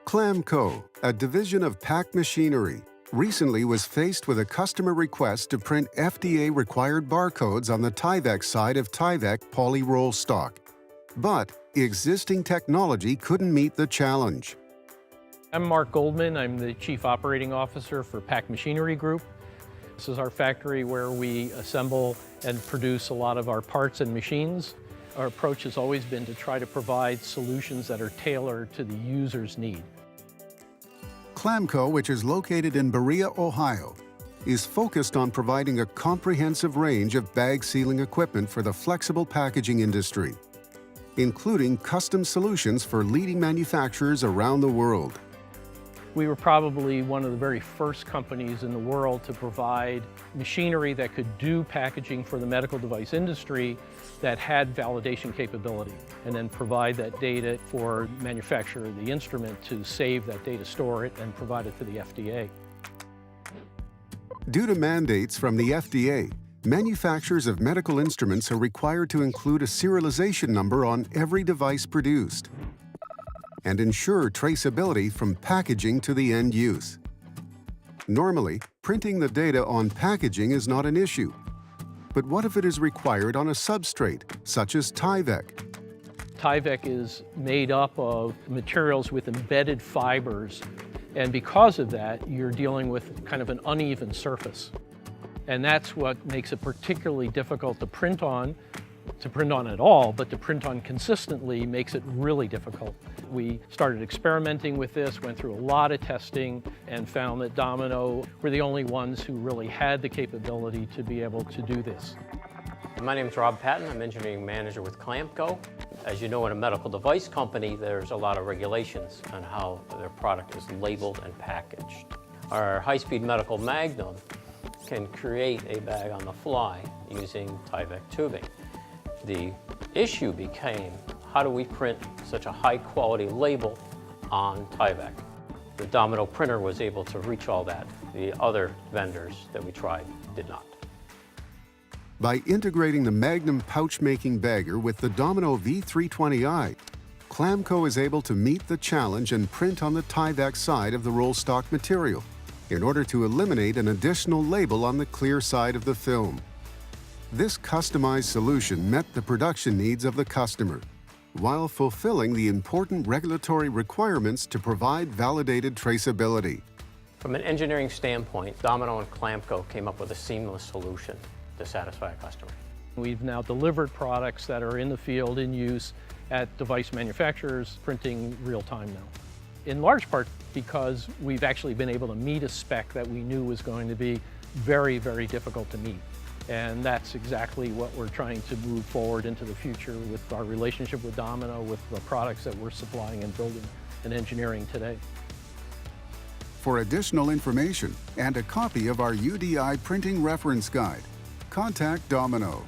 Clamco, a division of Pack Machinery, recently was faced with a customer request to print FDA-required barcodes on the Tyvek side of Tyvek poly roll stock. But existing technology couldn't meet the challenge. I'm Mark Goldman. I'm the Chief Operating Officer for Pack Machinery Group. This is our factory where we assemble and produce a lot of our parts and machines. Our approach has always been to try to provide solutions that are tailored to the user's need. Clamco, which is located in Berea, Ohio, is focused on providing a comprehensive range of bag sealing equipment for the flexible packaging industry, including custom solutions for leading manufacturers around the world. We were probably one of the very first companies in the world to provide machinery that could do packaging for the medical device industry that had validation capability, and then provide that data for the manufacturer of the instrument to save that data, store it, and provide it to the FDA. Due to mandates from the FDA, manufacturers of medical instruments are required to include a serialization number on every device produced and ensure traceability from packaging to the end use. Normally, printing the data on packaging is not an issue. But what if it is required on a substrate, such as Tyvek? Tyvek is made up of materials with embedded fibers, and because of that, you're dealing with kind of an uneven surface. And that's what makes it particularly difficult to print on at all, but to print on consistently makes it really difficult. We started experimenting with this, went through a lot of testing, and found that Domino were the only ones who really had the capability to be able to do this. My name is Rob Patton. I'm engineering manager with Clamco. As you know, in a medical device company, there's a lot of regulations on how their product is labeled and packaged. Our high-speed Medical Magnum can create a bag on the fly using Tyvek tubing. The issue became, how do we print such a high-quality label on Tyvek? The Domino printer was able to reach all that. The other vendors that we tried did not. By integrating the Magnum pouch-making bagger with the Domino V-320i, Clamco is able to meet the challenge and print on the Tyvek side of the roll stock material in order to eliminate an additional label on the clear side of the film. This customized solution met the production needs of the customer, while fulfilling the important regulatory requirements to provide validated traceability. From an engineering standpoint, Domino and Clamco came up with a seamless solution to satisfy a customer. We've now delivered products that are in the field in use at device manufacturers, printing real time now. In large part because we've actually been able to meet a spec that we knew was going to be very, very difficult to meet. And that's exactly what we're trying to move forward into the future with our relationship with Domino, with the products that we're supplying and building and engineering today. For additional information and a copy of our UDI printing reference guide, contact Domino.